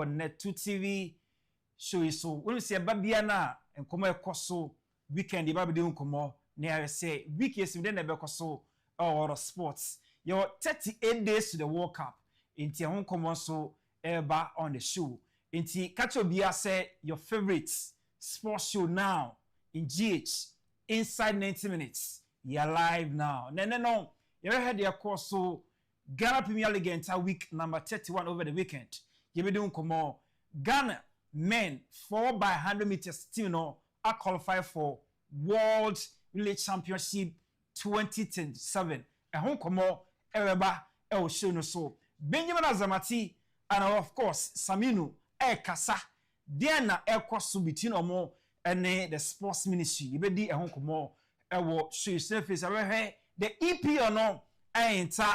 net 2 TV show so when say babia na enkomo ekoso weekend ba be de nkomo na say week yes we na be koso or sports your 38 days to the World Cup inti ho nkomo so eba on the show inti catch obia say your favorite sports show now in GH inside 90 minutes you are live now no you heard your course so Ghana Premier League entire week number 31 over the weekend you be doing come Ghana men 4 by 100 meters still no are qualified for World Relay Championship 2027 and home come everybody will show no so Benjamin Azamati and of course Saminu Kasa Diana Kosu between omo and the sports ministry you be di home come will show surface the EP or no enter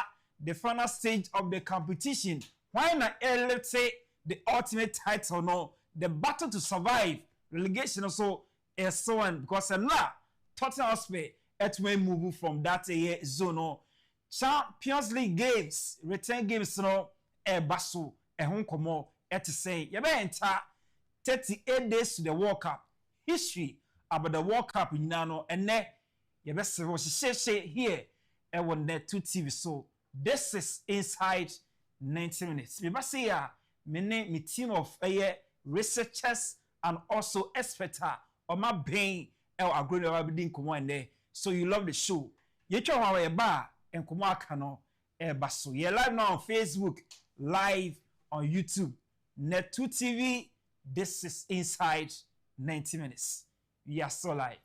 the final stage of the competition. Why not let's say the ultimate title no the battle to survive relegation also is so on because now Tottenham Hotspur it may move from that zone no Champions League games return games no basso e hon komo et say you be enter 38 days to the World Cup history about the World Cup nyina no ene you be say here e won net 2 TV so this is inside 90 minutes. We say my team of researchers and also experts on my brain agree about come on there. So you love the show. You try how bar and come on basso. You're live now on Facebook, live on YouTube. Net 2 TV. This is inside 90 minutes. We are so live.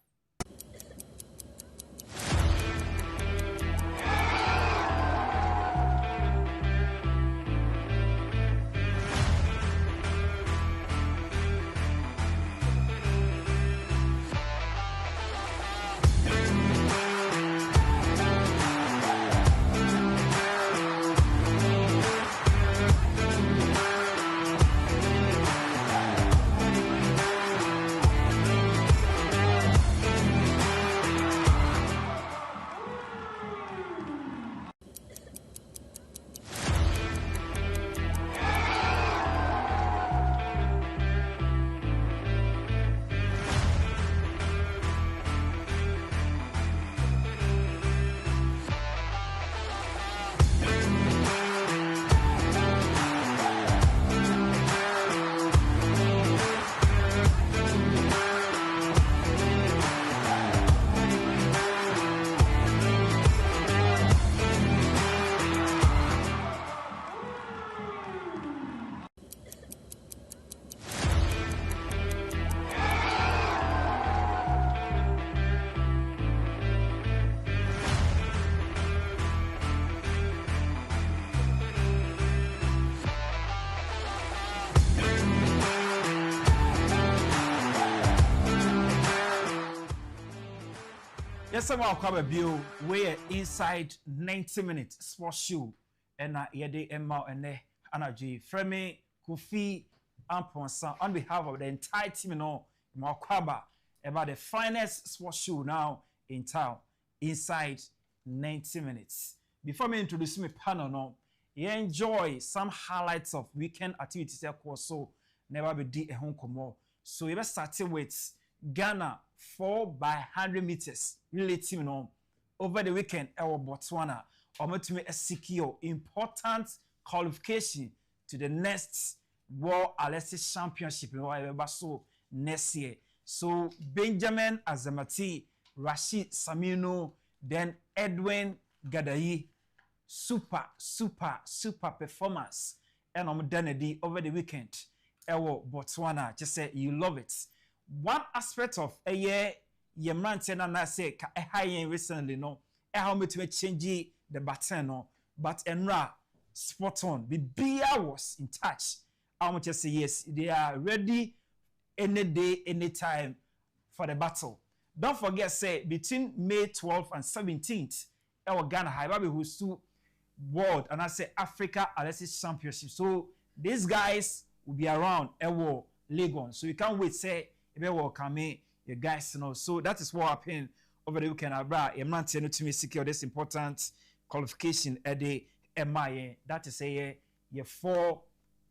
Yes, I'm going to we're inside 90 minutes sports show. And yede Emma and Energy. Fremi, Kofi, Amponsan, on behalf of the entire team, about the finest sports show now in town, inside 90 minutes. Before me introduce my panel, you enjoy some highlights of weekend activities, so never be a home come. So you start with Ghana 4 by 100 meters relay team over the weekend our Botswana to secure important qualification to the next World Athletics Championship so next year. So Benjamin Azamati, Rashid Samino, then Edwin Gadayi, super performance and done over the weekend our Botswana. Just say you love it. One aspect of a year, your man and I say, high recently, no, how me to change the button, no, but Enra spot on. The beer was in touch. I want to say yes, they are ready any day, any time for the battle. Don't forget, say between May 12th and 17th, our Ghana High Baby who's to World and I say Africa Athletics Championship. So these guys will be around our Legon. So you can't wait, say. Welcome you guys know. So that is what happened over the weekend. A man to me secure this important qualification at the MIA. That is a 4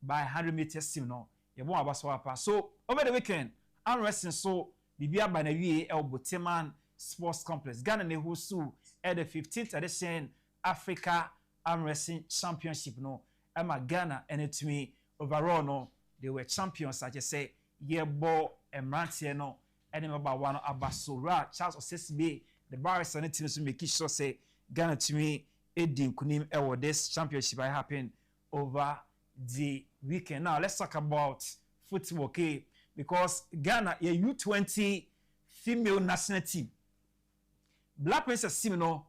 by 100 meters team no ye bon abaso apa. So over the weekend arm wrestling so bibia by na wie el Boteman Sports Complex Ghana ne host at the 15th edition Africa Arm Wrestling Championship no Emma Ghana and it to me overall no they were champions I just say yebo emrantie no and about one abasora Charles Osesibe the Barris and team to make sure say Ghana to me Edim Kunim Ewo this championship I happen over the weekend. Now let's talk about football, okay? Because Ghana a U20 female national team. Black Princess team no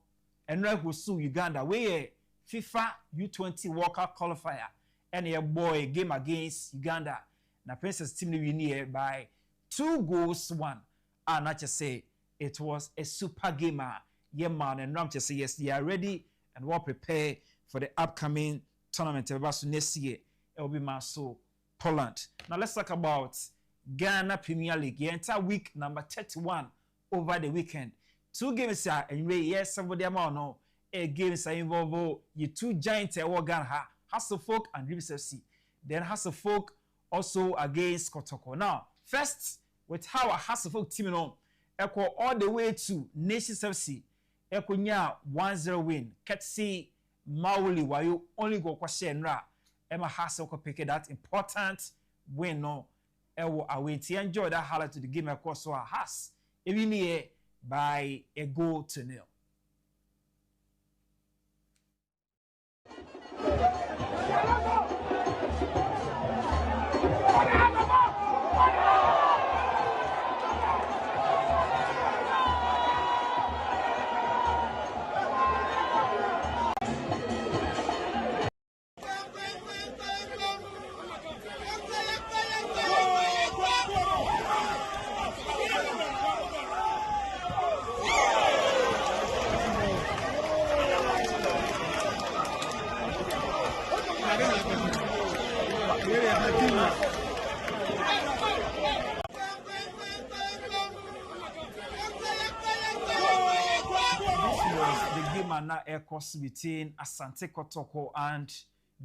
and who sue Uganda we FIFA U20 World Cup qualifier and a boy game against Uganda. Now Princess team we near by 2-1. And not just say it was a super gamer. Yeah man and Ram just say yes they are ready and well prepared for the upcoming tournament next year. It will be Marso Poland. Now let's talk about Ghana Premier League. The entire week number 31 over the weekend. 2 games are and yes somebody amount no games are involved you 2 giants Ghana Hasselfolk and Dreams FC. Then Hasselfolk also against Kotoko. Now first with how a Hasselfolk team no equal all the way to Nations FC. Ekunya 1-0 win. Kencity Media while you only go question ra. Emma Hassel could pick that important win no. Ewo away to enjoy that highlight to the game of course so has even here by a goal to 0. The game and now air course between Asante Kotoko and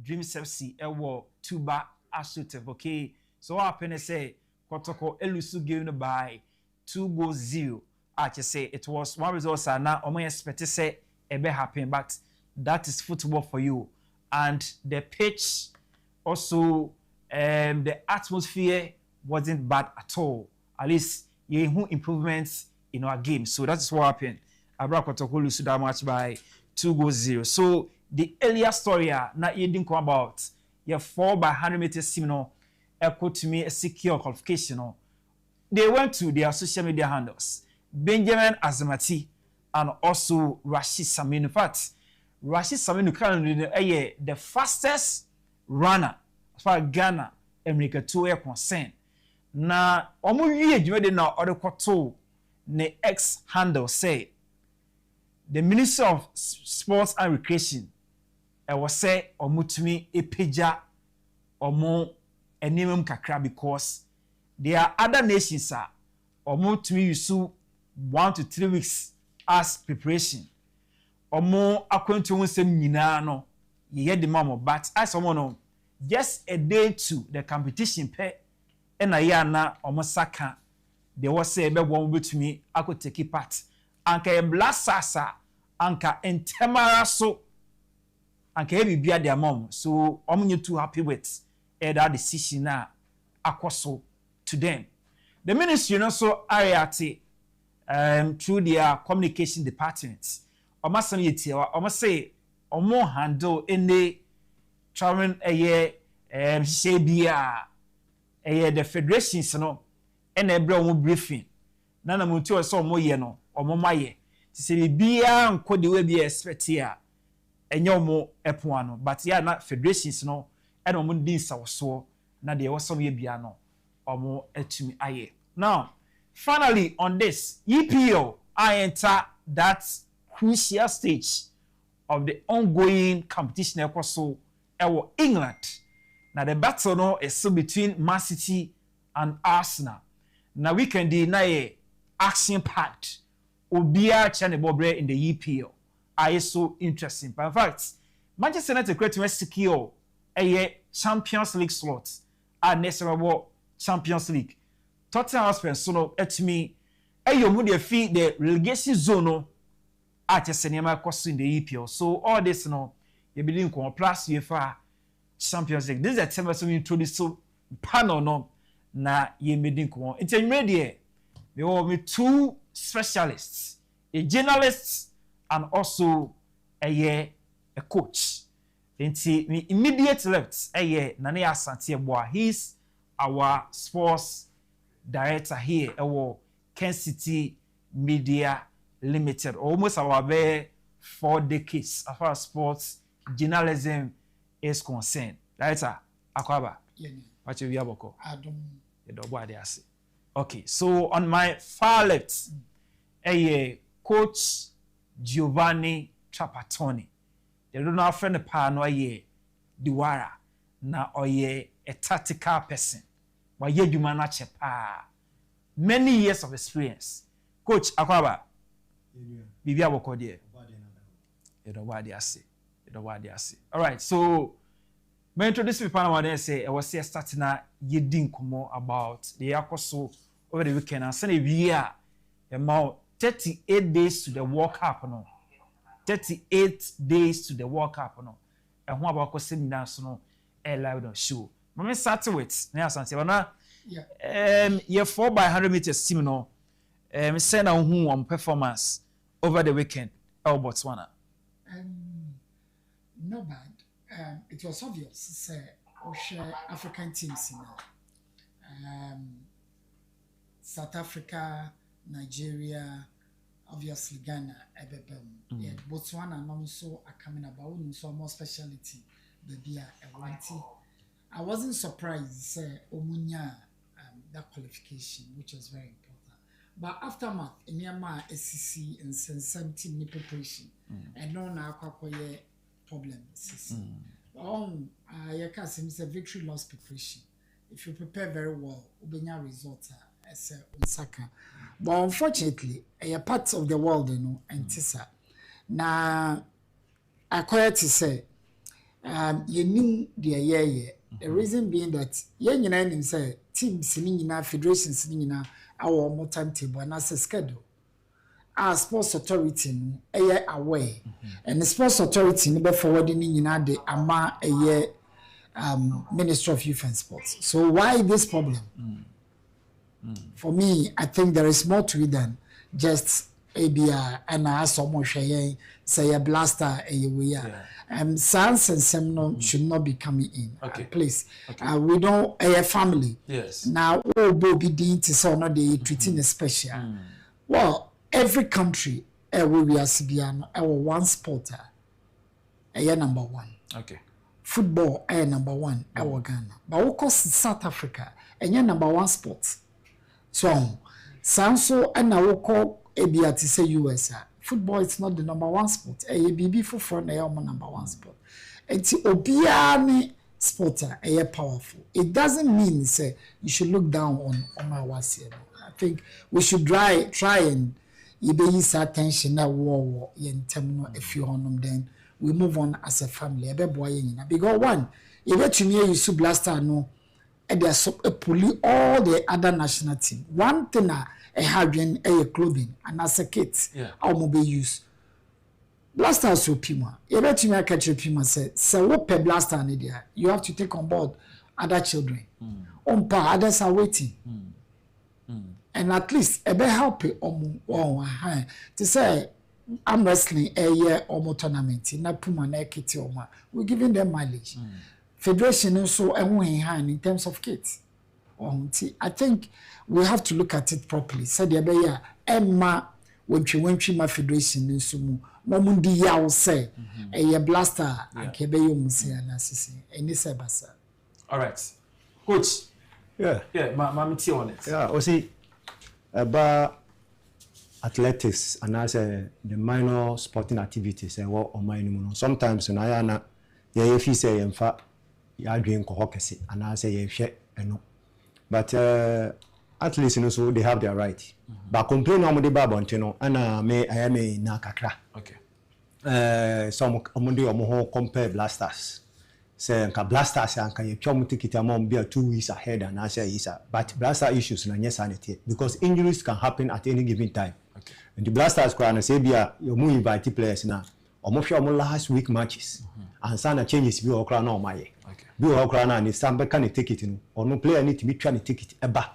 Dreams FC Ewo Tuba Asute. Okay, so what happened is say Kotoko elusu game by 2-0. I just say it was one result and now I expect to say ebe happen, but that is football for you. And the pitch also the atmosphere wasn't bad at all. At least you improvements in our game. So that's what happened. Abra Kotoko lose that match by 2-0. So the earlier story now you didn't come about your 4 by 100 meters team no echo to me a secure qualification. No. They went to their social media handles. Benjamin Azamati and also Rashid Saminu. In fact, Rashid Saminu currently the fastest runner as far as Ghana America 2 are concerned. Na omu wie adwuma na odekoto ne X handle say the Minister of Sports and Recreation was say omutumi epeja omo enimum kakra because there are other nations omutumi use 1 to 3 weeks as preparation. Omo akwento nsem nyina no ye de mamo but as omo no just a day to the competition pe na ya na omo saka they was say be won betumi akọ take part anka e blasasa anka entemara so anka e bibia de amom so omo nye too happy with that decision na akoso to them. The ministry no so ariate through their communication department omo san yetie omo say omo handle any traveling shebia the federations no and ebra omo briefing na na mutu so omo ye no omo maye ti se bia nko de we bia expect ya enye omo epo ano but ya na federations no and omo din sawoso na de wosom ye bia no omo etumi aye. Now finally on this EPL I enter that crucial stage of the ongoing competition equal England. Now the battle no is so between Man City and Arsenal. Now we can deny action packed Obia Chanebobre in the EPL. I is so interesting. But in fact, Manchester United create to secure a Champions League slots a necessary Champions League. Tottenham Hotspur so no etimi mu dey fi the relegation zone no at senema cost in the EPL. So all this no you be doing plus UEFA Champions League. This is a time so we introduce so panel no na ye medin ko. It's a we have two specialists, a journalist and also a coach. Inti immediate left Nane Asante Boa. He's our sports director here at Kencity Media Limited. Almost our 4 decades as far as sports journalism is concerned. Director Akwaba. What you have boko? Okay, so on my far left, Coach Giovanni Trapattoni. They don't know friend the pa no ye Diwara na oye a tactical person. Wa ye dwuma na chepa. Many years of experience. Coach Akwaba. Bibia boko there. All right, so me introduce me panel one say I was here starting na ye din komo about the yakoso over the weekend and say we are about 38 days to the World Cup no. 38 days to the World Cup no. And who about seminars no live on show. Me start with na Asante na yeah 4 by 100 meters team no say na who performance over the weekend Botswana. Not bad. It was obvious say African teams South Africa, Nigeria, obviously Ghana, yeah, Botswana and also are coming about so more speciality the I wasn't surprised say Omunya that qualification, which was very important. But aftermath, in Myanmar, SCC and 17 preparation, and no now problem. You can say it's a victory loss preparation. If you prepare very well, ubenya results as a Osaka. But unfortunately, a parts of the world, you know, and tisa. Now, I quite to say, you knew the the reason being that young and say teams sitting in our federation sitting in our more timetable and as a schedule. Our sports authority away, and the sports authority never forwarding in the ama a year Ministry of Youth and Sports. So why this problem? For me, I think there is more to it than just ABR and I saw more say a blaster a way. Sans and Seminole should not be coming in. Okay. Please. Okay. We don't a family. Yes. Now all be deemed to say not the treating a special. Well, every country we are Sibiano, our one sporter, number one. Okay. Football, number one, our Ghana. But of course, South Africa, number one sport. So, Sanso and our call ABR to say US. Football is not the number one sport. BB for front, number one sport. It's Obiani sporter, powerful. It doesn't mean say you should look down on our Wasi. I think we should try and use attention na war in terminal if you on them, then we move on as a family. Because one, if you me you blaster no, and there's a pulley all the other national team. One thing a having a clothing and as a kit, our mobile use. Blaster so pima. If you me catch a pima say, so what per blaster idea? You have to take on board other children. Others are waiting. And at least a bit help to say I'm wrestling a year or more tournament in Puma Kitty or we're giving them mileage. Federation also in terms of kids. I think we have to look at it properly. Said the Emma when she my federation in Sumu, Momundi Yao say a blaster and Kebeyo say and assistant. All right. Coach. Yeah, Mammy T on it. Yeah, see. About athletics and as the minor sporting activities and what on my sometimes when I am if you say in fact you drink hockey and I say you share no but athletes you know so they have their right but complain on the babon and I am a nakakra okay some omundi compare blasters say nka blasters anka ye twom ticket among be 2 weeks ahead and I say is but blaster issues na yes sanity because injuries can happen at any given time. Okay. And the blasters kwa na say bia you mu invite players na omo hwe omo last week matches and sana changes bi okra na omaye. Okay. Bi okra na ni sambe kan ticket no ono player need to be twa ni ticket eba.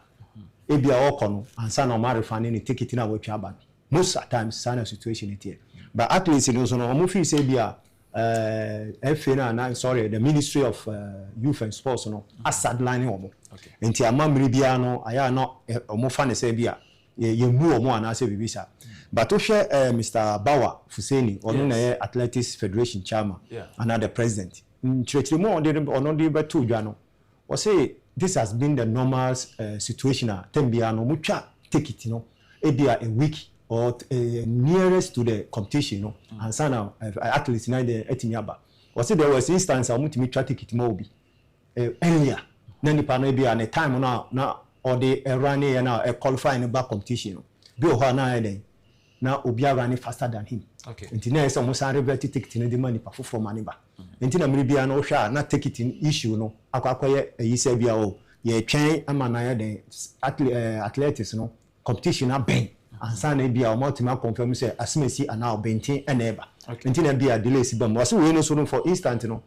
Ebia okono and sana o refund ni ticket na we twa aba. Most times sana situation it here. But at least no so no omo feel say bia sorry, the Ministry of Youth and Sports no asadline omo. Okay. Enti amamri bia no aya no omo fa ne say bia ye mu omo ana say bibisa. But to share Mr. Bawa Fuseni ono na Athletics Federation chairman and the president. Nchirechimo ono de betu dwa no. We say this has been the normal situation tembia no mutwa take it no ebia a week or nearest to the competition no and sana athletes na the etimiaba was there was instance amutimi try ticket mo bi earlier na nipa na bia na time na or the run na qualify in back competition no bi o ho na den na obi run faster than him. Okay. Ntina ese mo san revert ticket na de mani pa foforo mani ba. Ntina mri bia na o hwa na ticket issue no akwakoye yise bia o ye twen ama na ya den athletics no competition na ben ansa na bia o multima confirm say asimesi ana obenti eneba. Ntina bia delay si bam was we no so for instant no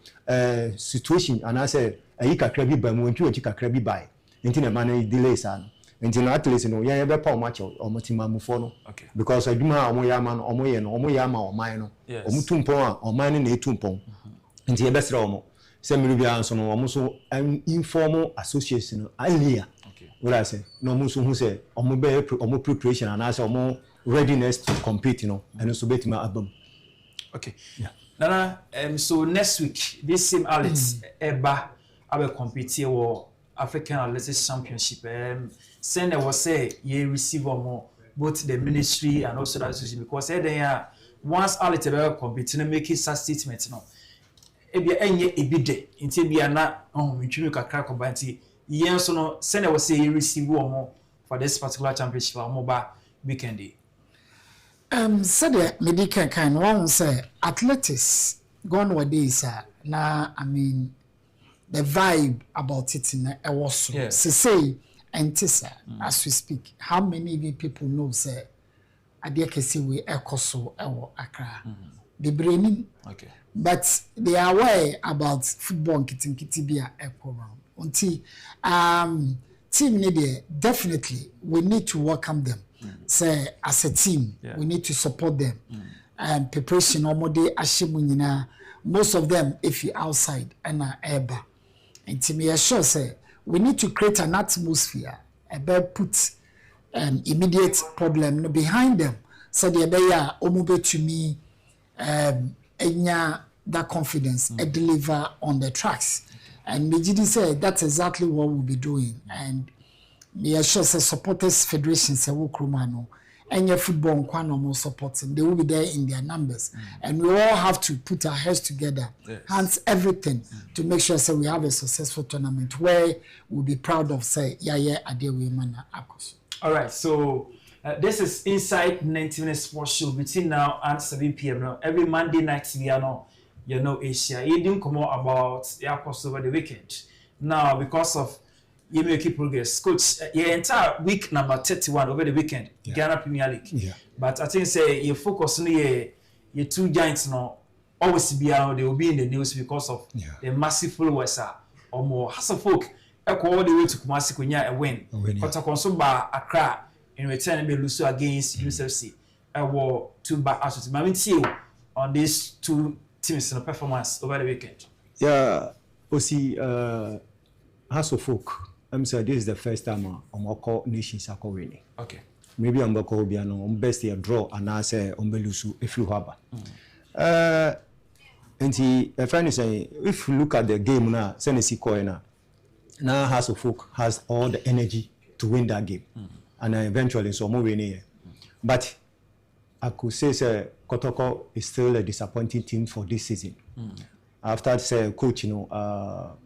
situation ana say ayi kakra bi bam wontu ochi kakra bi bai. Ntina man delay san. Ntina at least no ya be pa o match o multima mufo no because aduma omo ya ma no omo ye no omo ya ma o man no omo tumpon a o man na etumpon. Nti ye besra omo say miri bia nso no omo so informal association earlier. What I say no omo so hu say omo be omo preparation and I say omo readiness to compete no and so betima abam. Okay. Yeah. Nana so next week this same Alex eba abe compete wo African Athletics Championship send was say ye receive both the ministry and also the association because then once Alex ebe compete no make such statement no ebia enye ebide nti bia na ntwimi kakra ko banti yen so no send was say ye receive for this particular championship ba weekend. Said the medical kind one say athletics gone what days na I mean the vibe about it in a was say antisa as we speak how many people know say adia kesi we ekoso ewo Accra the braining but they are aware about football kitinkiti bia ekwo round until team need definitely we need to welcome them. Say as a team we need to support them and preparation omode ashimu nyina most of them if you outside and eba and to me sure say we need to create an atmosphere about put immediate problem behind them so they beya omube to me enya that confidence and deliver on the tracks and Mijidi said that's exactly what we'll be doing and me sure say supporters federation say wo kromano any football nkwano mo supporting they will be there in their numbers and we all have to put our heads together hands everything to make sure say we have a successful tournament where we'll be proud of say adewe mana akos. All right, so this is inside 90 minutes sports show between now and 7 p.m. now every Monday night you know Asia you didn't come out about the akos over the weekend now because of you make progress. Coach, your entire week number 31 over the weekend, Ghana Premier League. Yeah. But I think say you focus on your two giants now, always be around, they will be in the news because of the massive followers or more. As a folk, all the way to Kumasi Kunya a win. But I consume by Accra in return be lose against USFC. I war two back assets. I mean, on these two teams in the performance over the weekend. Yeah, aussi, as a folk. I'm sorry, this is the first time I'm call nations are winning. Okay. Maybe I'm going to be best year draw and I say belusu if you have. And a friend is saying if you look at the game now, Senesi Koina now House of Folk has all the energy to win that game. And eventually so more winning. But I could say Kotoko is still a disappointing team for this season. After say coach,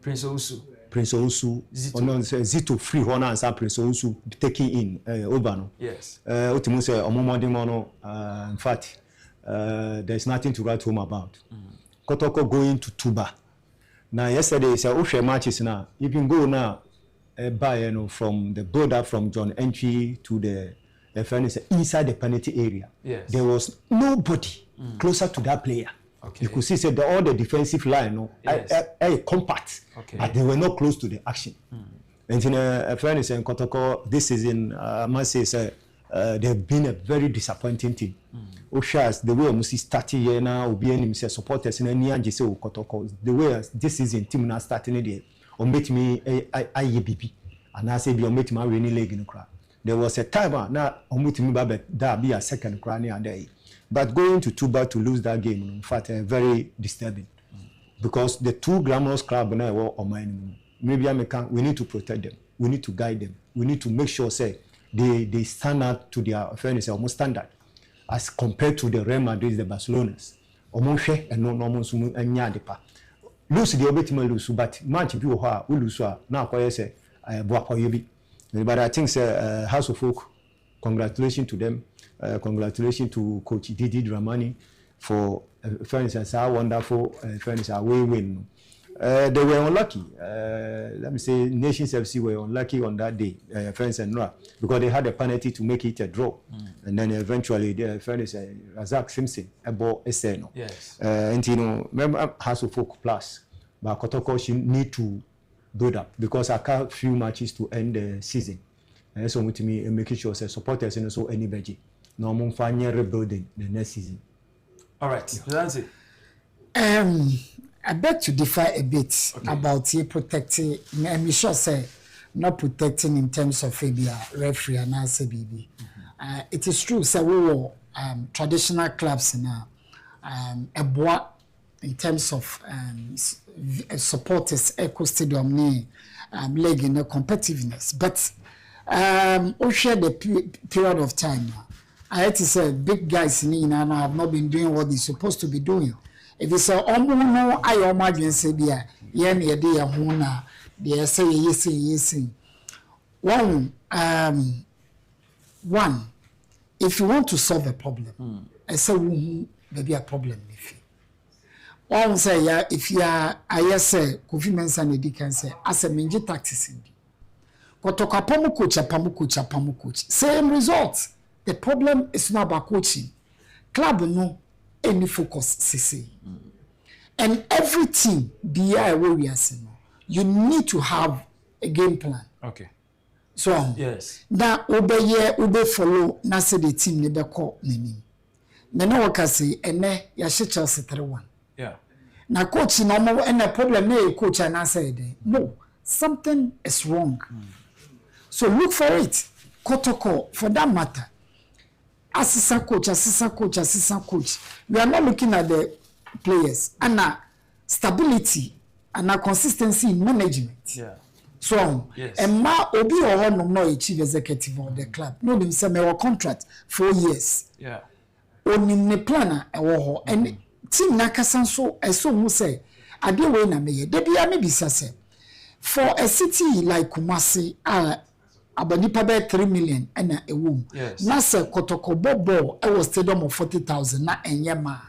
Prince Ousu, Zito free honor and Prince Ousu taking in Obano. Yes. Ultimately, in fact, there's nothing to write home about. Kotoko going to Tuba. Now yesterday so we matches now. You can go now by from the build up from John entry to the furnace inside the penalty area. Yes. There was nobody closer to that player. Okay. You could see all the defensive line compact, but they were not close to the action. And in fairness and Kotoko this season, I must say they've been a very disappointing team. Oshas the way Musi started here now, Obi and supporters in any and Kotoko the way this season team now starting there. Or make me IEBP and I say be on make my rainy leg in the crowd. There was a time now on with me that be a second cranny and day. But going to Tuba to lose that game, in fact, very disturbing. Because the two glamorous clubs now were on my enemy. Maybe we need to protect them. We need to guide them. We need to make sure say they stand up to their fairness almost standard as compared to the Real Madrid, the Barcelonas. Almost and no normal and yadepa. Lose the obetime lose, but match people who lose now quite say but I think House of Folk, congratulations to them. Congratulations to Coach Didi Dramani for fairness, how wonderful fairness away win. They were unlucky. Let me say, Nations FC were unlucky on that day, fairness and Noah, because they had a penalty to make it a draw, and then eventually, fairness, Razak Simpson, a ball Esseno. Yes. And remember House of Folk plus, but Kotoko need to build up because I can't few matches to end the season. And so with me making sure supporters and also anybody. No more final rebuilding the next season. All right, that's it. I beg to differ a bit about you protecting. I'm sure say not protecting in terms of maybe referee and ACBB. It is true. So we were traditional clubs now. A boy in terms of supporters eco stadium ni leg in the competitiveness, but we share the period of time now. I had to say big guys in have not been doing what they're supposed to be doing. If you say no, I imagine say there, near dear hona, they say yes. One, if you want to solve a problem, I say maybe a problem if you. One say if you are I say Kofi Mensah can say as a minji tactics in Kotoka pamu coach. Same results. The problem is not about coaching. Club no any focus CC. And every team where we are saying, you need to have a game plan. Okay. So yes. Now obey follow na say the team ne be call name. Na no work say ene ya she Chelsea 3-1. Yeah. Na coach no mo and the problem na coach and I said no, something is wrong. So look for it. Kotoko for that matter. Assistant coach. We are not looking at the players and stability and consistency in management. Yeah. So, yes. And ma obi or no chief executive of the club. No, them say me contract 4 years. Yeah. Oni ne planner and team nakasan so who say ade we na meye. Dey bia me bisa say for a city like Kumasi abanipa be 3 million and a womb. Yes. Na say Kotoko Bobo I was stadium of 40,000 na enyema.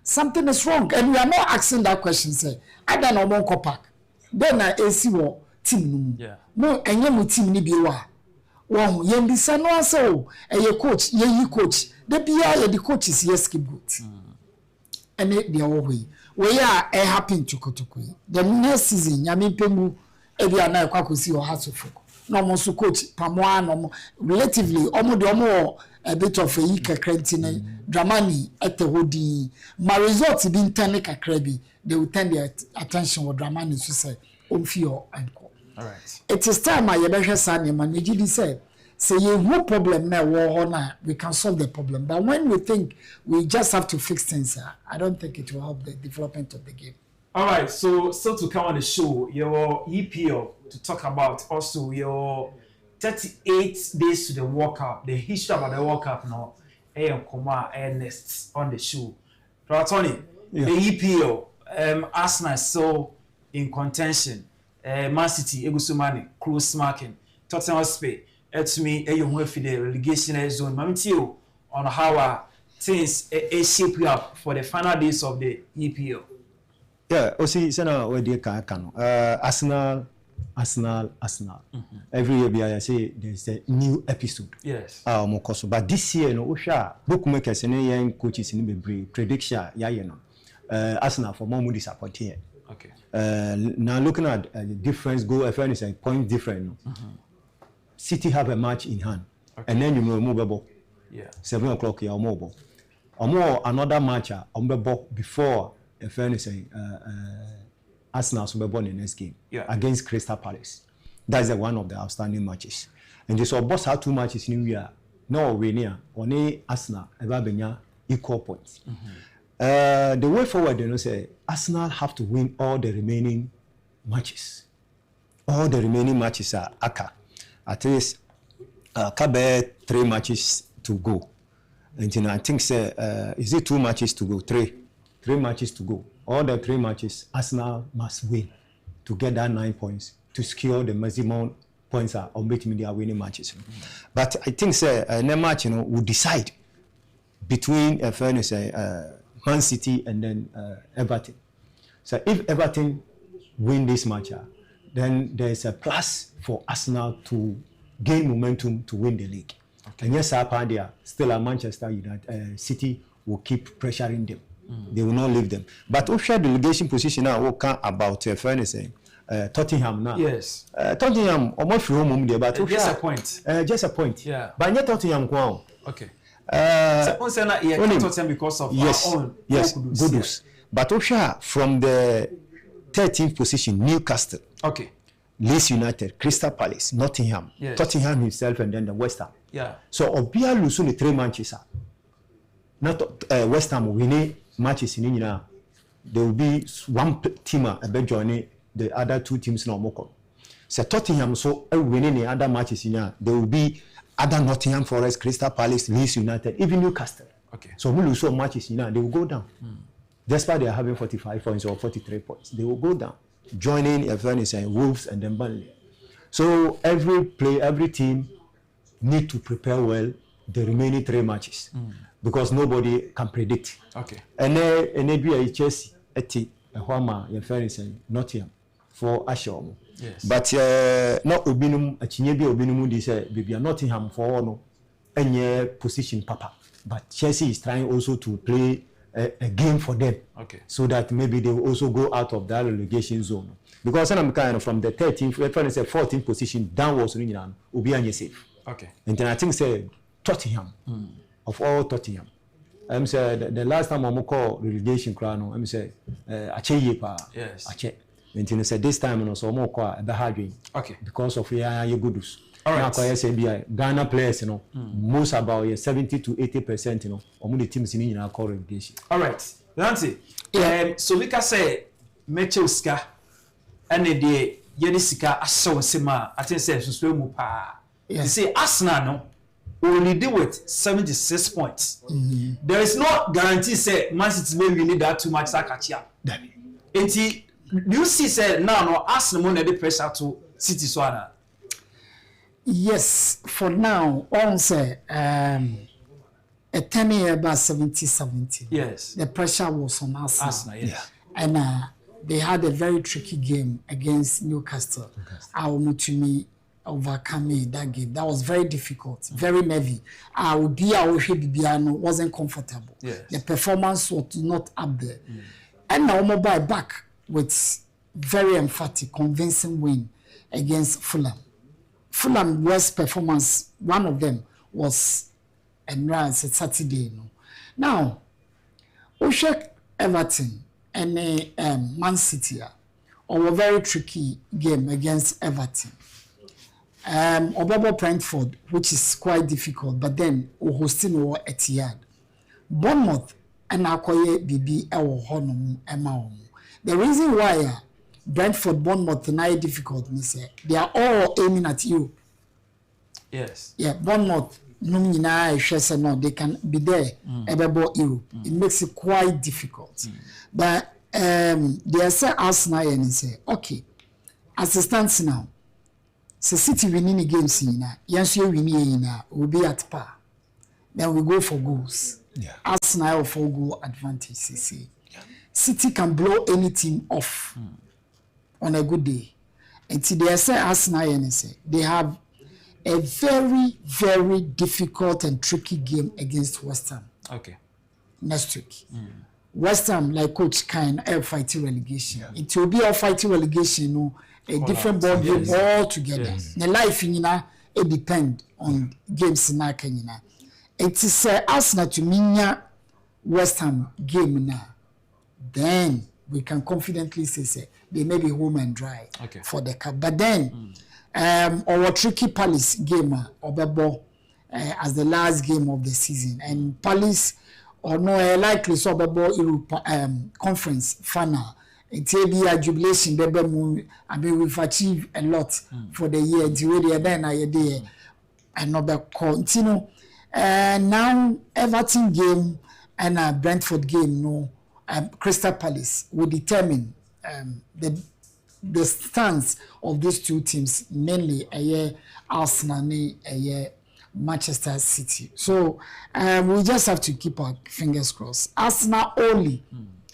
Something is wrong and we are not asking that question say I don't know Monko Park. Then na AC wo team no. Yeah. No enyemu team ni bi wa. Wo yen bisa no ase o coach ye coach. The bia ye the coach is yes keep good. And they are way. We are happy to Kotoko. The next season nyame pemu e bia na kwakosi o hasofo. No mo so coach pamoa no relatively omo a bit of a kakranti Dramani at the hodi my results been turning kakrabi they will turn their attention with Dramani to say fio and call. All right, it is time I better say man we say you no problem now we can solve the problem, but when we think we just have to fix things I don't think it will help the development of the game. All right, so to come on the show, your EPL to talk about also your 38 days to the World Cup, the history about the World Cup now, and Koma next on the show. Tony, the EPL, Arsenal so in contention, Man City, Egusumani, close marking, Tottenham Hotspur, to me, you move for the relegation zone. Mamtio on how things shape up for the final days of the EPL. Yeah, see, we dey can. Arsenal. Every year I say there's a new episode. Yes. But this year, no, bookmakers and coaches in the prediction, Arsenal for more disappointing. Okay. Now looking at the difference, goal difference and point different. City have a match in hand, and then you know mobile. Yeah. 7 o'clock here mobile. Or more another match before a fairness Arsenal will be born in the next game against Crystal Palace. That's one of the outstanding matches. And just boss had 2 matches in New Year. No winner, only Arsenal ever been equal points. The way forward, you know, say Arsenal have to win all the remaining matches. All the remaining matches are aka. At least Kabe 3 matches to go. And you know, I think say is it 2 matches to go? 3 matches to go. All the 3 matches, Arsenal must win to get that 9 points to secure the maximum points on which media winning matches. But I think say next match, you know, will decide between fairness Man City and then Everton. So if Everton win this match, then there's a plus for Arsenal to gain momentum to win the league. Okay. And yes, still at Manchester United, City will keep pressuring them. They will not leave them. But we share delegation position now. We can about fairness. Tottenham now. Yes. Tottenham almost from home there, but just a point. Just a point. Yeah. But yet Tottenham go. Okay. Tottenham because of our own. Yes. Goodness. But we share from the 13th position, Newcastle. Okay. Leeds United, Crystal Palace, Nottingham, yes. Tottenham himself, and then the West Ham. Yeah. So Obia lose only 3 matches. Not West Ham winning matches in India. There will be one team joining the other 2 teams now. So Tottenham so winning the other matches in India. There will be other Nottingham Forest, Crystal Palace, Leeds United, even Newcastle. Okay. So we lose so matches in India. They will go down. Despite they are having 45 points or 43 points, they will go down. Joining Everton and Wolves and then Burnley. So every team need to prepare well the remaining 3 matches because nobody can predict. Okay. And then be Chelsea, Homa, Everton and Nottingham for Ashore. Yes. But not Obinum, a Chinyabi Obinum, this baby Nottingham for no any position, Papa. But Chelsea is trying also to play a game for them, okay, so that maybe they will also go out of that relegation zone. Because I'm kind of from the 13th, 14th position downwards, will be safe. Okay. And then I think say Tottenham, of all Tottenham. I'm say the last time I'm call relegation crown. I'm say Ache pa. Yes. Ache. And then say this time so more call the hard. Okay. Because of your goodness. All right. Ghana players, most about 70 to 80%, among the teams in our core relegation. All right, Nancy. So we can say Mechoska and the Yenisika Aso Sima. I think say so pa. You see, Arsenal no only deal with 76 points. There is no guarantee say Man City may win that too much Sakachia. And do you see say now no Arsenal no the pressure to City Swana? Yes, for now, on say a 10-year about 70-70. Yes. The pressure was on Arsenal. Yes. And they had a very tricky game against Newcastle. Our Mutumi overcame that game. That was very difficult, very heavy. Our Bibiano wasn't comfortable. Yes. The performance was not up there. And now mobile back with very emphatic, convincing win against Fulham. Fulham worst performance, one of them was Enrance Saturday. Now, Oshek Everton and Man City or a very tricky game against Everton. Obobo Brentford, which is quite difficult, but then hosting or Etihad. Bournemouth and Akoye BB Honum Emma. The reason why Brentford, Bournemouth, tonight difficult, me say they are all aiming at you. Yes. Yeah, Bournemouth, no, they can be there. About Europe, it makes it quite difficult. But they say Arsenal and say, okay, as it stands now, so City winning the games in yes, you winning will be at par. Then we go for goals. Yeah. Arsenal for goal advantage. See. City can blow any team off on a good day. And today, I say Arsenal and say they have a very, very difficult and tricky game against West Ham. Okay. Next week. West Ham, like Coach Kine, are fighting relegation. Yeah. It will be a fighting relegation, a different ball game altogether. Yes. The life in it depend on games in Kenya. It is Arsenal to minya West Ham game now. Then we can confidently say they may be home and dry for the cup. But then our tricky Palace game Obebo as the last game of the season, and Palace or no likely so Obebo conference final. It will be a jubilation. I mean, we've achieved a lot for the year. Until then, I did another continue. Now Everton game and Brentford game, Crystal Palace will determine the stance of these two teams, mainly Arsenal and Manchester City. So we just have to keep our fingers crossed. Arsenal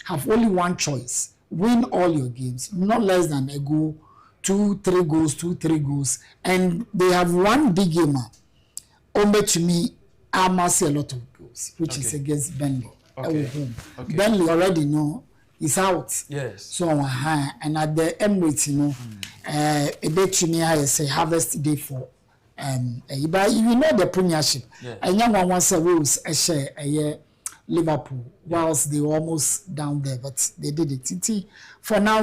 have only one choice. Win all your games, not less than a goal, 2-3 goals, 2-3 goals. And they have one big game. Only to me, I must see a lot of goals, which is against Burnley. Burnley already know is out. Yes. So and at the Emirates, a day to me, I say harvest day for but you know the Premiership. And young one wants a rules a share a year. Liverpool, whilst they were almost down there, but they did it. For now,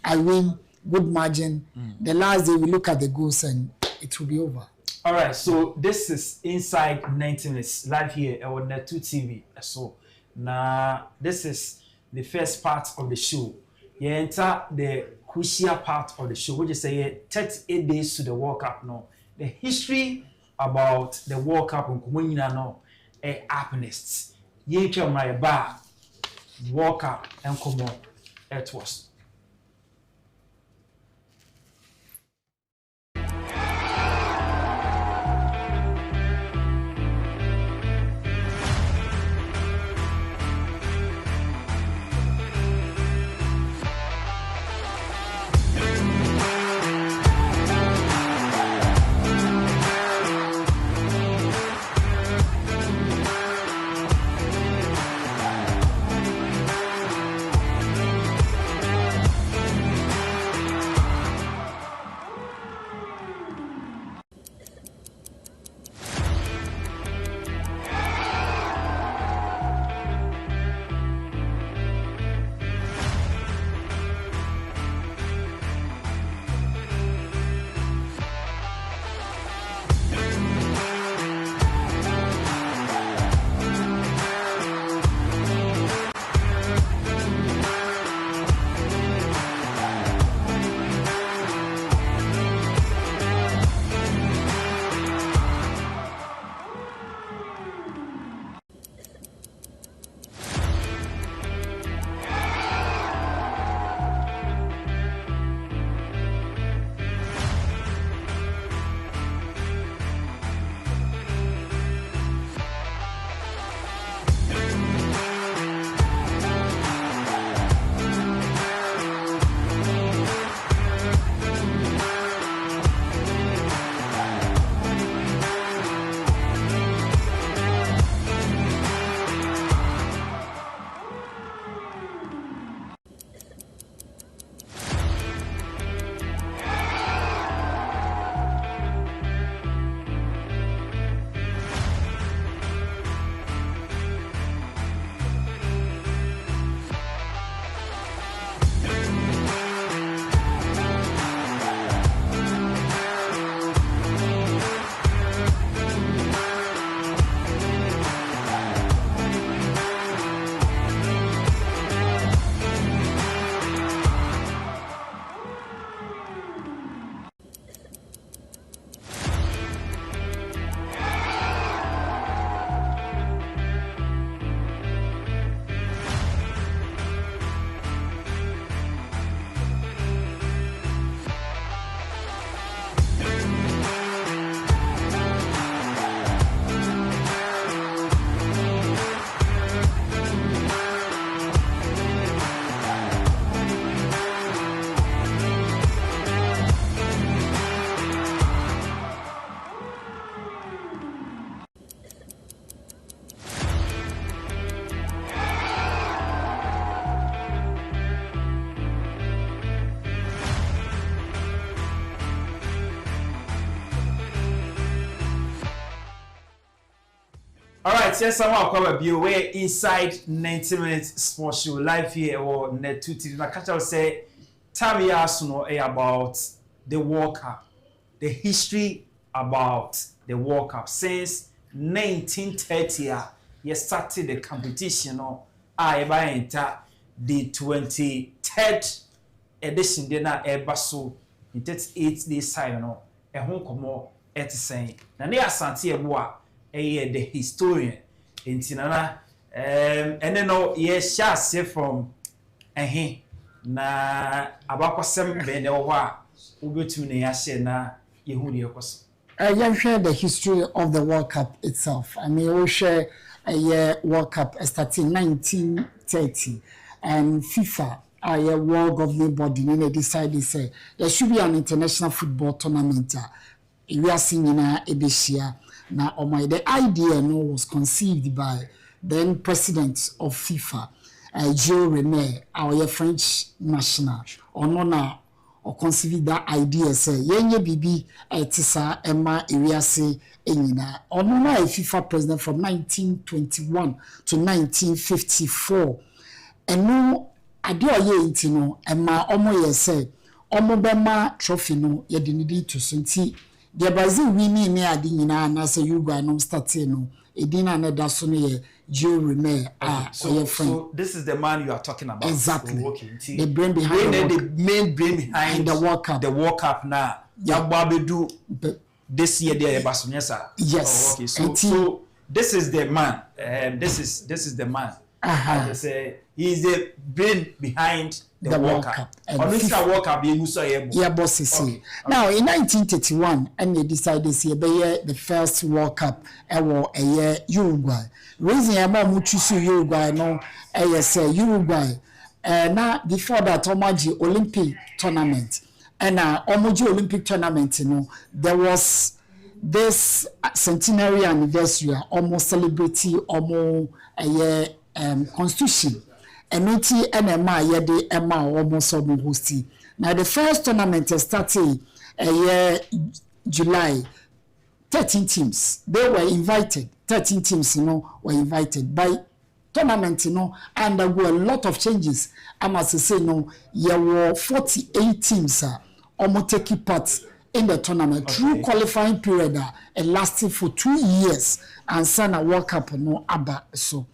I win, good margin. The last day we look at the goals and it will be over. All right, so this is Inside 90 Minutes live here on Net2 TV. So now this is the first part of the show. You enter the crucial part of the show, which is 38 days to the World Cup. No, the history about the World Cup on Comunina no happiness. Ye tell my bar, walk up and come on. It was. All right, yes, I'm going to be inside 90 minutes sports show live here or net 2 TV. My catcher will say, tell me about the World Cup, the history about the World Cup since 1930. You started the competition. I enter the 23rd edition. Then I so in 38 days time. A home come at saying, Nania Santia Bois. The historian in Tinana, and then yes, shall say from na abakosem benewa ubetune yashe na yehudi yokoso. You share the history of the World Cup itself. I mean, we share a year World Cup starting 1930, and FIFA, a world governing body, decided say there should be an international football tournament. We are seeing in Abysia. Now, the idea was conceived by then president of FIFA, Joe Rene, our French national, or conceived that idea say, Yenye Bibi, Tisa, Emma, Iriase, Enina, or a FIFA president from 1921 to 1954. And no, Adio Ye Intino, Emma, Omo say, Omo Bema trophy no, Yedinidi to Sunti. The Brazil winning me adi nyina na say Uruguay no start no edina na da so ne Joe Rene so this is the man you are talking about. Exactly. So, okay. The brain behind the main brain behind the World Cup. The World Cup now. Ya babedu this year there Basonyesa. Yes. Okay. So this is the man. This is the man. I say he is the brain behind the World Cup. On which the World Cup you so yeah, boss is now in 1931 and they decided this year be the first World Cup ever a year Uruguay. Reason about mu choose Uruguay no say Uruguay now before that Omaji Olympic tournament and Omaji Olympic tournament there was this centenary anniversary almost celebrity almost a year constitution. Emiti NMA yede Emma almost hosting. Now the first tournament started a year July. 13 teams. They were invited. 13 teams, were invited by tournament, and there were a lot of changes. I must say, there were 48 teams almost taking part in the tournament through qualifying period it lasted for 2 years and Sana World Cup abba so.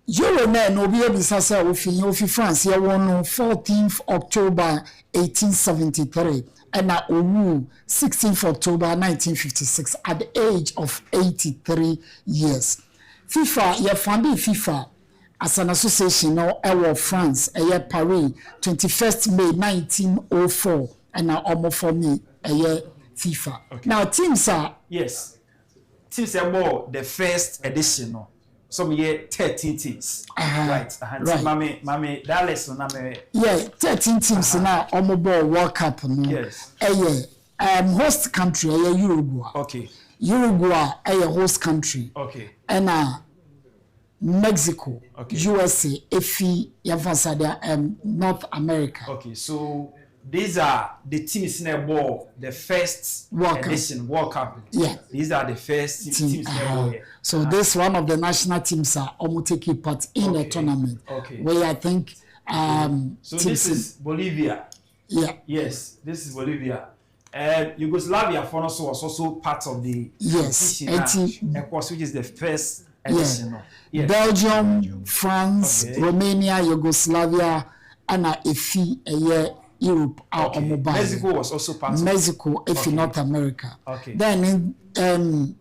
Euro men no be bisasa ofi France ya won 14th October 1873 and na owu 16th October 1956 at the age of 83 years. FIFA ya founded FIFA as an association no France Paris 21st May 1904 and na almost for me FIFA. Okay. Now teams are teams are more the first edition some year 13 teams. Right. Right. Mami, that lesson na me. Yeah, 13 teams now Omobo World Cup no. Yes. Host country Uruguay. Okay. Uruguay host country. Okay. And Mexico, okay. USA, EFI, Yavasada, North America. Okay, so these are the teams in the ball, the first edition World Cup. Yeah. These are the first teams in the ball. So this one of the national teams are almost taking part in the tournament. Okay. Where I think so this is Bolivia. Yeah. Yes, this is Bolivia. Yugoslavia for us was also part of the competition. Of course, which is the first edition. Yeah. Belgium, France, Romania, Yugoslavia, and EFI a year Europe are mobile. Mexico was also part of Mexico, if North America. Okay. Then in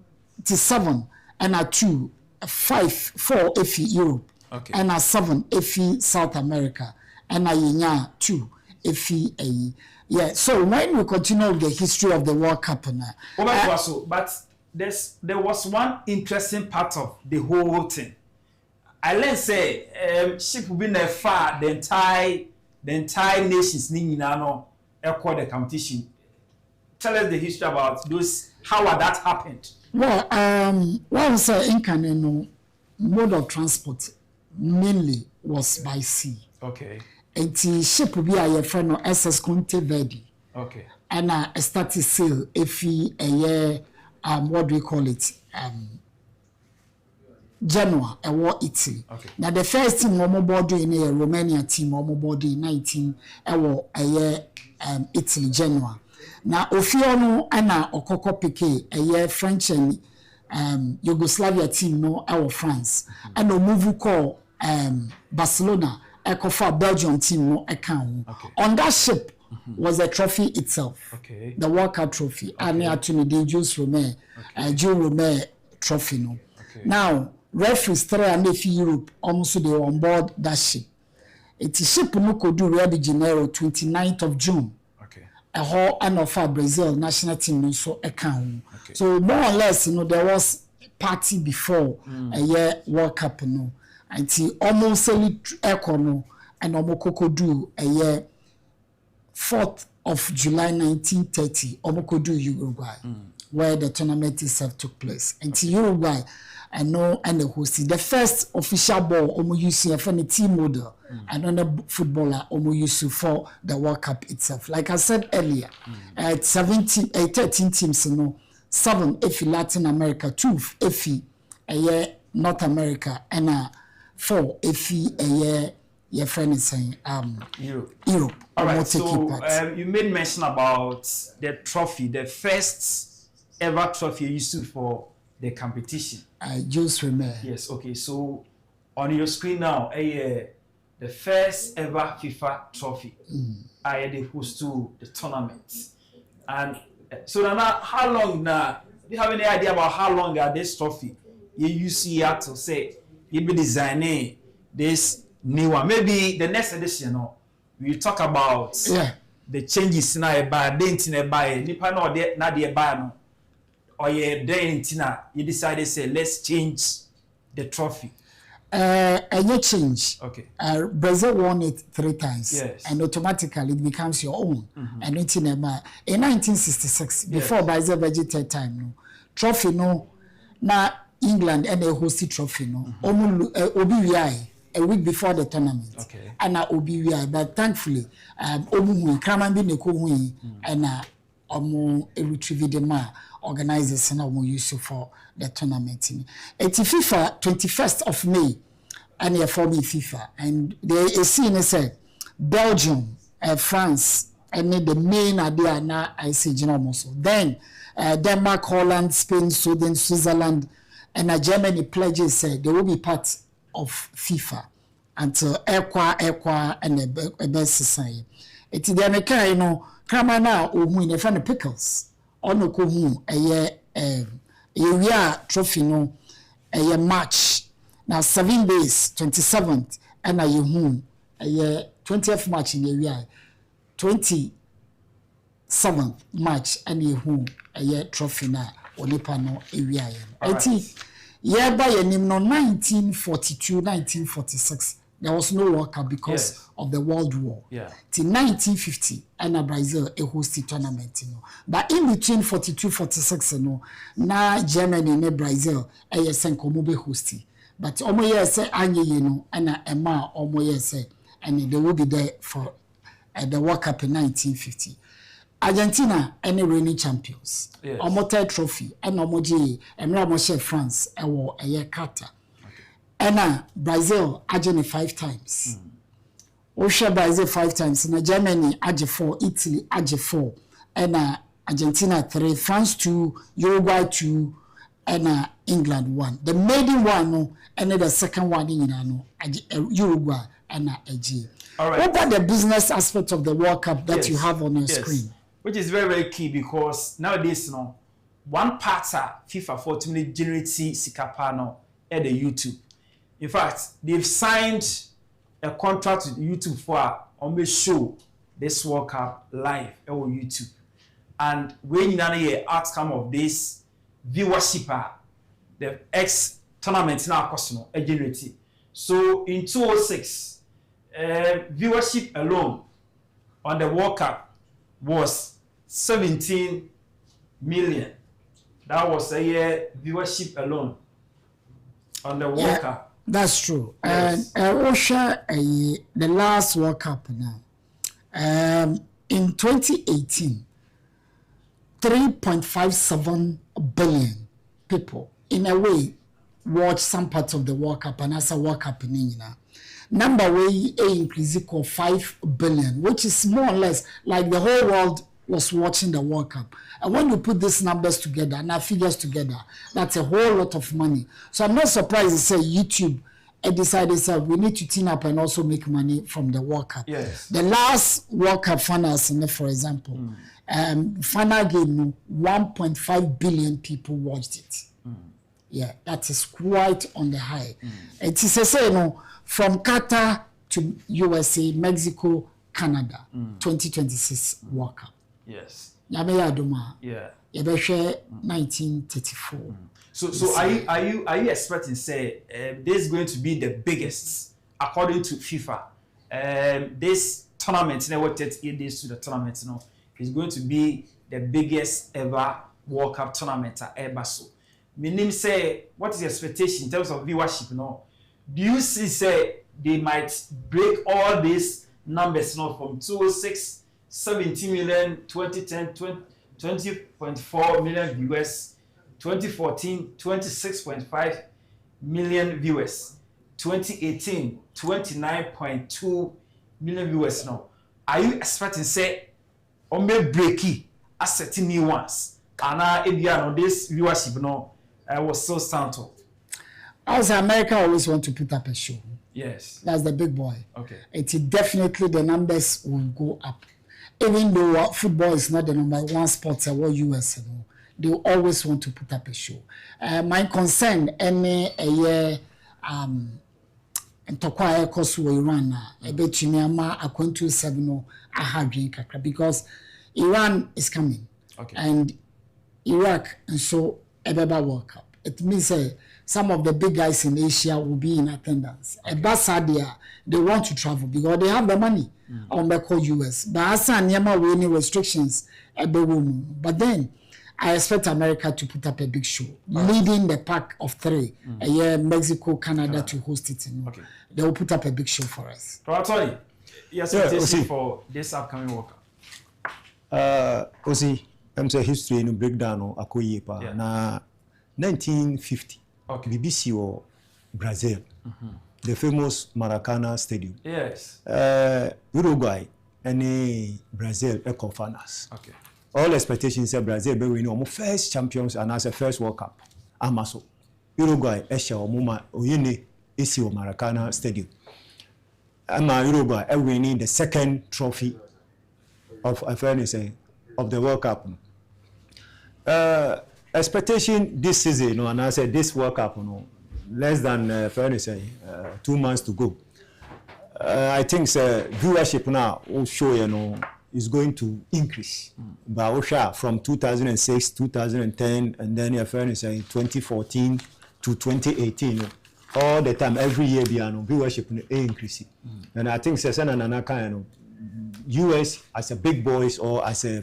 7 and 2, 5, 4 if Europe. Okay. And 7 if South America. And 2 if yeah. So when we continue with the history of the World Cup now. But there was one interesting part of the whole thing. I learned say ship will be near far the entire nations echo the competition. Tell us the history about those, how that happened. Well, what was in Canada, mode of transport mainly was by sea. Okay. And the ship will be a friend of SS Conte Verde. Okay. And started sail if a year, what do we call it? Genoa ɛwɔ Italy. Okay. Now the first team wɔn board in a Romania team wɔn board in 19 ɛwɔ ɛyɛ Italy Genoa. Now ofio no ana okoko peke ɛyɛ French and Yugoslavia team no ɛwɔ France. And move call Barcelona ɛkɔfa Belgium team no account. Okay. On that ship was the trophy itself. Okay. The World Cup trophy. And actually the Jules Rimet, Jules Rimet trophy no. Okay. Now referees three and if Europe almost they were on board that ship. It is ship no could do Rio de Janeiro 29th of June. Okay. A whole and of our Brazil national team no so account. Okay. So more or less, there was party before a year World Cup no. Until almost echo no and omokoko do a year 4th of July 1930 omokoko Uruguay where the tournament itself took place. Until Uruguay I know and the host the first official ball omo use for the team model and another footballer omo use for the World Cup itself. Like I said earlier, 13 teams 7 if Latin America, 2 if North America and 4 if your friend is saying Europe. All right, so you made mention about the trophy, the first ever trophy used for the competition. I just remember. Yes, okay. So on your screen now, the first ever FIFA trophy. I the host to the tournament. And so now, how long now? Do you have any idea about how long this trophy you see here to say you be designing this new one? Maybe the next edition, we talk about the changes now by the buy nipa no de na de buy no or you decided say let's change the trophy. A change. Okay. Brazil won it 3 times. Yes. And automatically it becomes your own. And in 1966, before Brazil vegetate time, no trophy no na England and a hosted trophy no. Obi a week before the tournament. Okay. And na Obi but thankfully Omu Kraman bi neko and omo retrieve the ma organizers and omo use for the tournament. It's FIFA 21st of May and here for me FIFA and they see say Belgium, France and the main idea now I say also. Then Denmark, Holland, Spain, Sweden, Switzerland and Germany pledges say they will be part of FIFA until Equa and the best society. It's the American, Kramana or win a fan pickles. Ono ko hu area trophy no a match now 7 days 27th and you hu 20th match in area 27th match and you hu a trophy na onipa no area enti yeah by your name no 1942 1946 there was no World Cup because of the World War. Yeah. Till 1950, and Brazil a hosted tournament. But in between 42, 46, na Germany and Brazil a senko be hosted. But omo say anye and Emma omo say and they will be there for the World Cup in 1950. Argentina any reigning champions. Yes. Omo trophy and omo J and Ramos France a year Carter. And Brazil Argentina 5 times. Osha Brazil 5 times. And Germany Arge 4, Italy Arge 4, and Argentina 3, France 2, Uruguay 2, and England 1. The maiden one, and the second one in Uruguay and Ag. All right. What about the business aspect of the World Cup that you have on your screen? Which is very, very key because nowadays, one part FIFA 14 generate Sikapano at the YouTube. In fact, they've signed a contract with YouTube for on show this World Cup live on YouTube. And when you know the outcome of this viewership, the X tournament now generated. So in 2006, viewership alone on the World Cup was 17 million. That was a year viewership alone on the World Cup. That's true. Yes. And Osha, the last World Cup now, in 2018, 3.57 billion people, in a way, watch some parts of the World Cup and as a World Cup in England. Number way increase equal 5 billion, which is more or less like the whole world was watching the World Cup. And when you put these numbers together and our figures together, that's a whole lot of money. So I'm not surprised to say YouTube decided that we need to team up and also make money from the World Cup. Yes. The last World Cup finals, for example, final game, 1.5 billion people watched it. Yeah, that is quite on the high. It is a say, from Qatar to USA, Mexico, Canada, 2026 World Cup. Yes. Yeah. 1934. So are you expecting say this is going to be the biggest according to FIFA? This tournament, what 38 days to the tournament, is going to be the biggest ever World Cup tournament ever. So, meaning say, what is your expectation in terms of viewership? Do you see say they might break all these numbers from 206, 17 million, 2010, 20.4 million viewers, 2014, 26.5 million viewers, 2018, 29.2 million viewers now. Are you expecting say on me breaky as setting new ones? And this viewership was so stunted. As America always want to put up a show. Yes. That's the big boy. Okay. It's definitely the numbers will go up. Even though football is not the number one sport in the US, they always want to put up a show. My concern, any a year, and Tokwa course we run a bit to me, a 7 I have because Iran is coming. Okay. And Iraq, and so a World Cup. It means some of the big guys in Asia will be in attendance. Okay. Sadia, they want to travel because they have the money on the US. But as any restrictions, but then I expect America to put up a big show, leading the pack of 3. A year Mexico, Canada to host it. Okay. They will put up a big show for us. Tony, yes, for this upcoming World Cup. I'm saying history in breakdown akoye pa na 1950. Okay. BBC or Brazil, the famous Maracanã Stadium. Yes. Uruguay and Brazil eco-finals. Okay. All expectations say Brazil be winning first champions and as a first World Cup. Amaso Uruguay esha omuma oyene esi o Maracanã Stadium. Ama Uruguay winning the second trophy of of the World Cup. Expectation this season, and I said this World Cup, less than 2 months to go. I think viewership now will show is going to increase. But from 2006, 2010, and then 2014 to 2018, all the time, every year, viewership is increasing. And I think US as a big boys or as a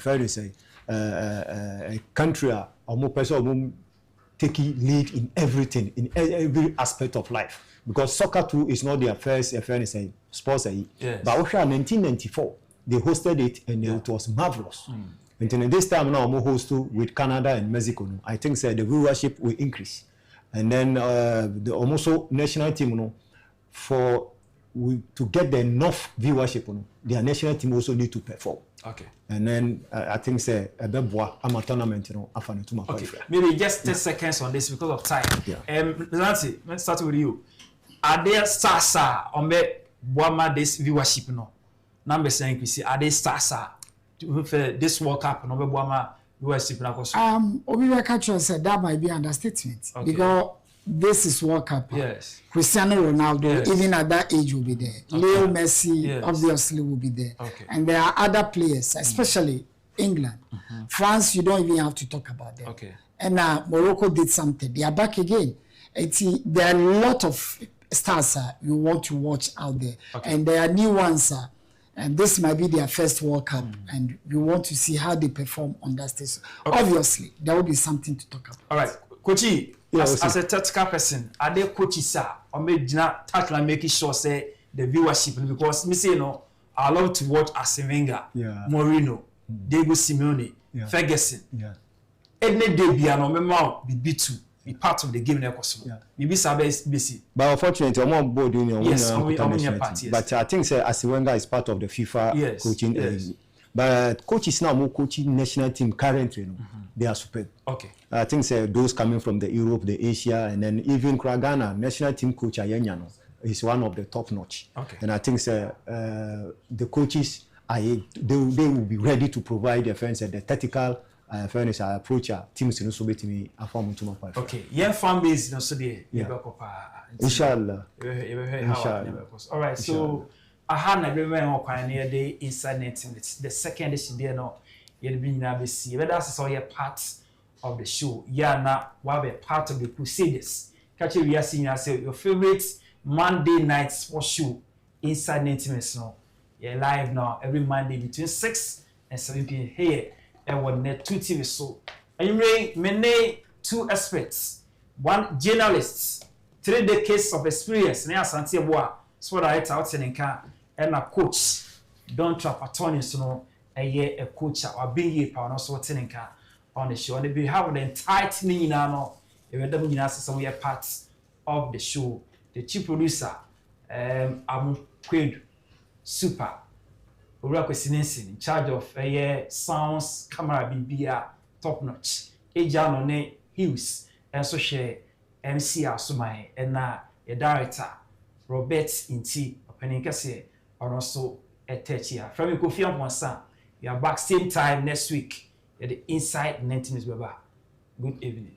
a country or person taking lead in everything, in every aspect of life. Because soccer too is not their first sports. Yes. But also in 1994, they hosted it and it was marvelous. And then this time now we host with Canada and Mexico. I think the viewership will increase. And then the also national team to get the enough viewership, their national team also need to perform. Okay. And then I think a tournament, okay. Maybe just 10 seconds on this because of time. Nancy, let's start with you. Are there stars on this viewership? Numbers increase. Are there stars this World Cup? viewership? Obi said that might be understatement because this is World Cup. Yes. Cristiano Ronaldo, even at that age, will be there. Okay. Leo Messi, obviously, will be there. Okay. And there are other players, especially England. France, you don't even have to talk about them. Okay. And Morocco did something. They are back again. There are a lot of stars you want to watch out there. Okay. And there are new ones. And this might be their first World Cup. And you want to see how they perform on that stage. Okay. Obviously, there will be something to talk about. All right. Kochi, as a tactical person, are there coaches or maybe not making sure say the viewership because me say I love to watch Arsene Wenger, Mourinho, Diego Simeone, Ferguson. Any day be an be B2. be part of the game na ekoso maybe service busy but unfortunately I'm board union yes, but I think say Asiwenga is part of the FIFA coaching but coaches now more coaching national team currently they are superb. Okay, I think say those coming from the Europe, the Asia, and then even Ghana national team coach Ayenya is one of the top notch. Okay, and I think say the coaches they will be ready to provide the fans the tactical fairness approach teams no so betimi afam to my okay, yeah, fan base no so dey inshallah. All right, so aha na be when okwan na dey inside net the second edition there no you be na be see whether that's all your part of the show na wa be part of the Crusaders catch we are seeing say your favorite Monday night sports show inside net no you're live now every Monday between 6 and 7 p.m. here and what net 2 TV so and you many 2 experts, 1 journalist, 3 decades of experience na asante boa so that out in can and a coach don't trap attorneys no a coach or being here power so what in can on the show and we have the entire team no we don't some parts of the show. The chief producer Quid Super in charge of sounds, camera, BBA, top notch. Ejano ne Hughes, and so share MC Asumai, and now a director, Robert Inti, opening Cassie, or also a teacher. From you, Kofi on son, you are back same time next week at the Inside 19 Minutes. Good evening.